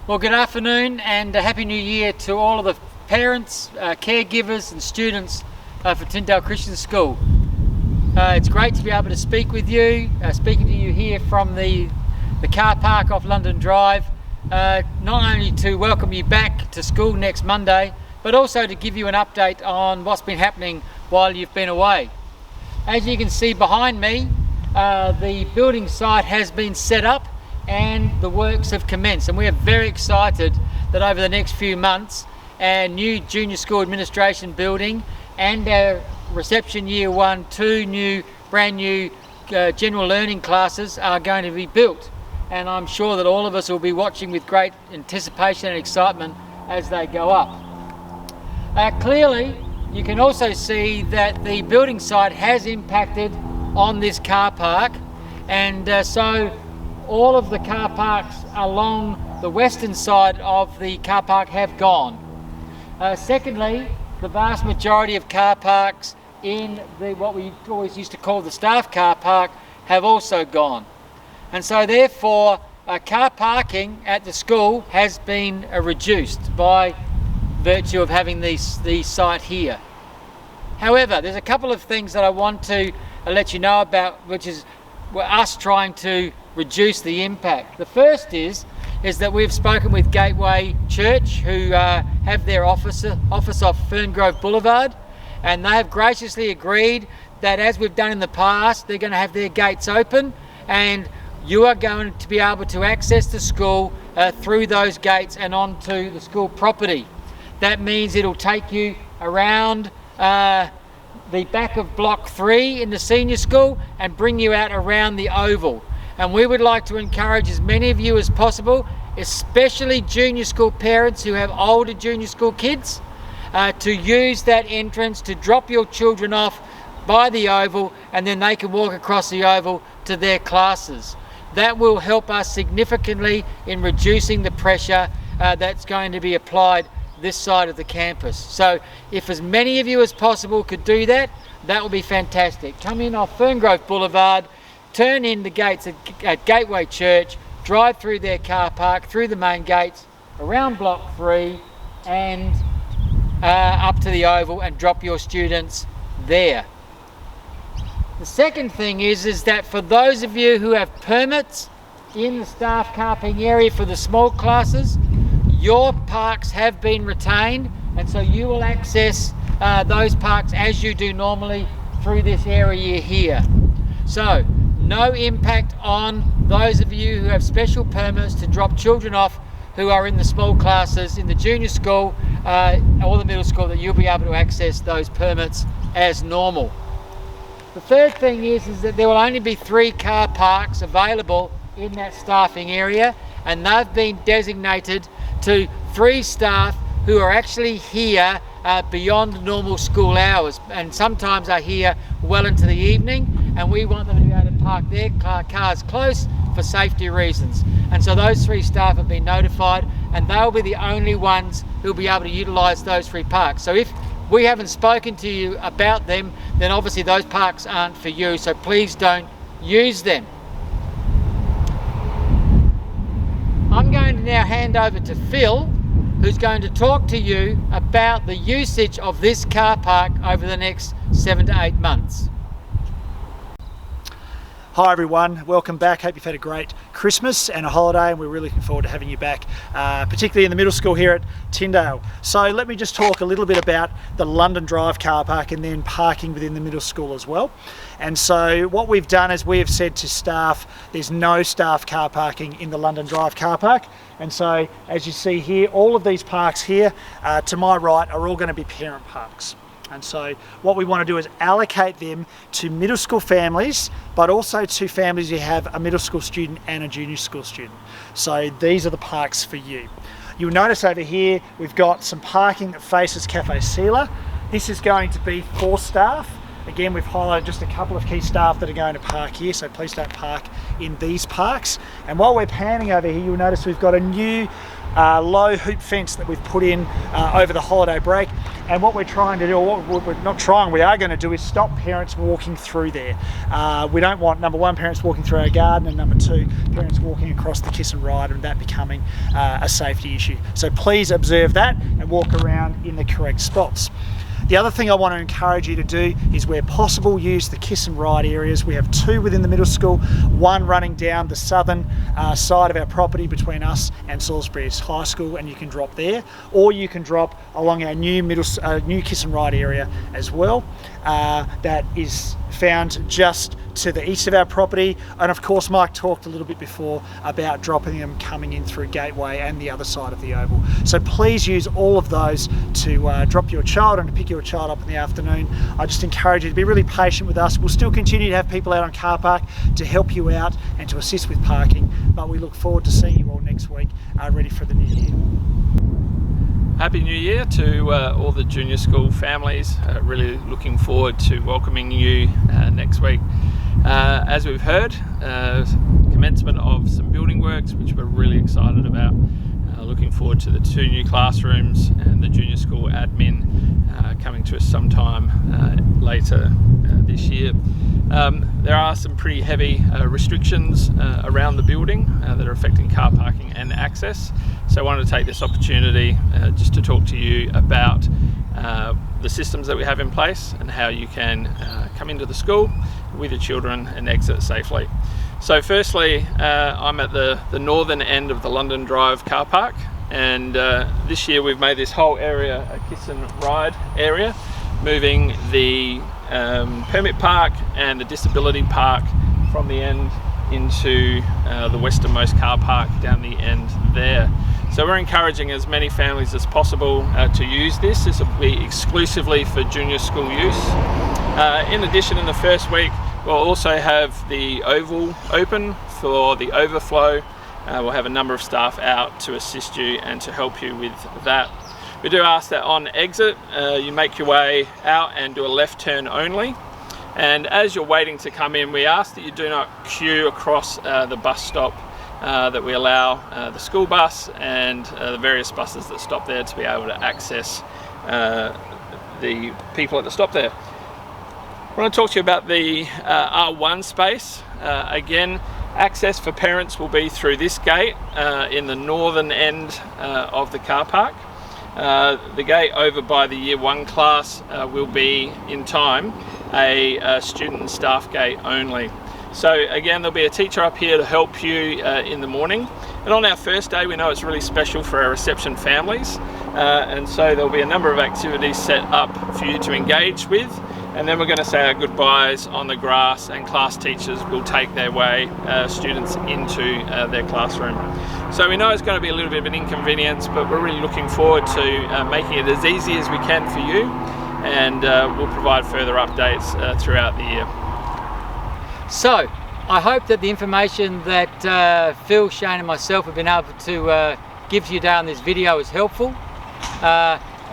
Well, good afternoon and a Happy New Year to all of the parents, caregivers and students for Tyndale Christian School. It's great to be able to speak with you, speaking to you here from the car park off London Drive, not only to welcome you back to school next Monday, but also to give you an update on what's been happening while you've been away. As you can see behind me, the building site has been set up and the works have commenced, and we are very excited that over the next few months our new junior school administration building and our reception year 1, 2 brand new general learning classes are going to be built, and I'm sure that all of us will be watching with great anticipation and excitement as they go up. Clearly you can also see that the building site has impacted on this car park, and so all of the car parks along the western side of the car park have gone. Secondly, the vast majority of car parks in what we always used to call the staff car park have also gone. And so therefore car parking at the school has been reduced by virtue of having the site here. However, there's a couple of things that I want to let you know about, which is us trying to reduce the impact. The first is that we've spoken with Gateway Church, who have their office off Ferngrove Boulevard, and they have graciously agreed that, as we've done in the past, they're going to have their gates open and you are going to be able to access the school through those gates and onto the school property. That means it'll take you around the back of block 3 in the senior school and bring you out around the oval. And we would like to encourage as many of you as possible, especially junior school parents who have older junior school kids, to use that entrance to drop your children off by the oval, and then they can walk across the oval to their classes. That will help us significantly in reducing the pressure that's going to be applied this side of the campus. So if as many of you as possible could do that, that would be fantastic. Come in off Ferngrove Boulevard, turn in the gates at Gateway Church, drive through their car park, through the main gates, around block 3 and up to the oval, and drop your students there. The second thing is that for those of you who have permits in the staff car parking area for the small classes, your parks have been retained, and so you will access those parks as you do normally through this area here. So no impact on those of you who have special permits to drop children off who are in the small classes in the junior school or the middle school, that you'll be able to access those permits as normal. The third thing is that there will only be 3 car parks available in that staffing area, and they've been designated to 3 staff who are actually here beyond normal school hours, and sometimes are here well into the evening, and we want them to be able to park their cars close for safety reasons. And so those 3 staff have been notified, and they'll be the only ones who'll be able to utilise those 3 parks. So if we haven't spoken to you about them, then obviously those parks aren't for you, so please don't use them. I'm going to now hand over to Phil, who's going to talk to you about the usage of this car park over the next 7 to 8 months. Hi everyone, welcome back. Hope you've had a great Christmas and a holiday, and we're really looking forward to having you back, particularly in the middle school here at Tyndale. So let me just talk a little bit about the London Drive car park and then parking within the middle school as well. And so what we've done is we have said to staff, there's no staff car parking in the London Drive car park. And so as you see here, all of these parks here to my right are all going to be parent parks. And so what we want to do is allocate them to middle school families, but also to families who have a middle school student and a junior school student. So these are the parks for you. You'll notice over here we've got some parking that faces Cafe Sealer. This is going to be for staff. Again, we've highlighted just a couple of key staff that are going to park here, so please don't park in these parks. And while we're panning over here, you'll notice we've got a new low hoop fence that we've put in over the holiday break. And what we're trying to do, or what we're not trying, we are going to do, is stop parents walking through there. We don't want, number one, parents walking through our garden, and number two, parents walking across the kiss and ride, and that becoming a safety issue. So please observe that and walk around in the correct spots. The other thing I want to encourage you to do is, where possible, use the kiss and ride areas. We have two within the middle school, one running down the southern side of our property between us and Salisbury High School, and you can drop there, or you can drop along our new new kiss and ride area as well. That is found just to the east of our property, and of course Mike talked a little bit before about dropping them coming in through Gateway and the other side of the oval. So please use all of those to drop your child and to pick your child up in the afternoon. I just encourage you to be really patient with us. We'll still continue to have people out on car park to help you out and to assist with parking, but we look forward to seeing you all next week, ready for the new year. Happy New Year to all the junior school families. Really looking forward to welcoming you next week. As we've heard, commencement of some building works, which we're really excited about. Looking forward to the 2 new classrooms and the junior school admin coming to us sometime later this year. There are some pretty heavy restrictions around the building that are affecting car parking and access. So I wanted to take this opportunity just to talk to you about the systems that we have in place and how you can come into the school with your children and exit safely. So firstly, I'm at the northern end of the London Drive car park, and this year we've made this whole area a kiss and ride area, moving the permit park and the disability park from the end into the westernmost car park down the end there. So we're encouraging as many families as possible to use this. This will be exclusively for junior school use. In addition, in the first week, we'll also have the oval open for the overflow. We'll have a number of staff out to assist you and to help you with that. We do ask that on exit, you make your way out and do a left turn only. And as you're waiting to come in, we ask that you do not queue across the bus stop, that we allow the school bus and the various buses that stop there to be able to access the people at the stop there. I want to talk to you about the R1 space. Again, access for parents will be through this gate in the northern end of the car park. The gate over by the Year 1 class will be, in time, a student and staff gate only. So again, there'll be a teacher up here to help you in the morning. And on our first day, we know it's really special for our reception families. And so there'll be a number of activities set up for you to engage with. And then we're going to say our goodbyes on the grass, and class teachers will take their way, students into their classroom. So we know it's going to be a little bit of an inconvenience, but we're really looking forward to making it as easy as we can for you, and we'll provide further updates throughout the year. So I hope that the information that Phil, Shane and myself have been able to give to you down this video is helpful.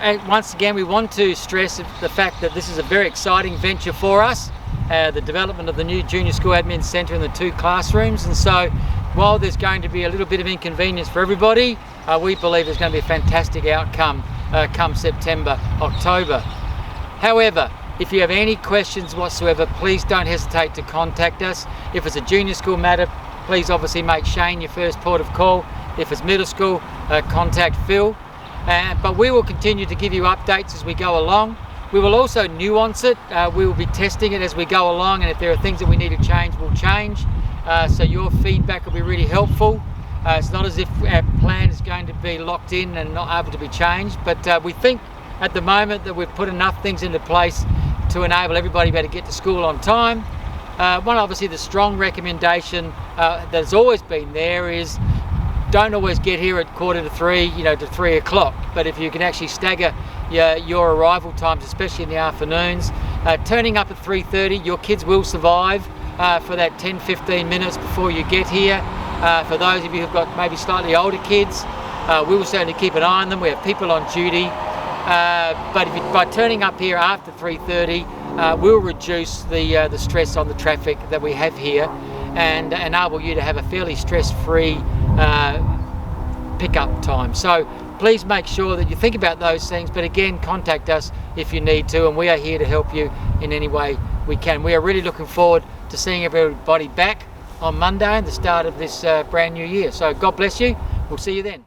And once again, we want to stress the fact that this is a very exciting venture for us, the development of the new Junior School Admin Centre and the 2 classrooms. And so while there's going to be a little bit of inconvenience for everybody, we believe there's going to be a fantastic outcome come September, October. However, if you have any questions whatsoever, please don't hesitate to contact us. If it's a junior school matter, please obviously make Shane your first port of call. If it's middle school, contact Phil. But we will continue to give you updates as we go along. We will also nuance it. We will be testing it as we go along, and if there are things that we need to change, we'll change. So your feedback will be really helpful. It's not as if our plan is going to be locked in and not able to be changed, but we think at the moment that we've put enough things into place to enable everybody to be able to get to school on time. One, obviously, the strong recommendation that's always been there is don't always get here at 2:45, to 3 o'clock. But if you can actually stagger your arrival times, especially in the afternoons, turning up at 3:30, your kids will survive for that 10-15 minutes before you get here. For those of you who've got maybe slightly older kids, we will certainly keep an eye on them. We have people on duty. But by turning up here after 3:30, we'll reduce the stress on the traffic that we have here and enable you to have a fairly stress-free pickup time. So please make sure that you think about those things, but again, contact us if you need to, and we are here to help you in any way we can. We are really looking forward to seeing everybody back on Monday and the start of this brand new year. So God bless you. We'll see you then.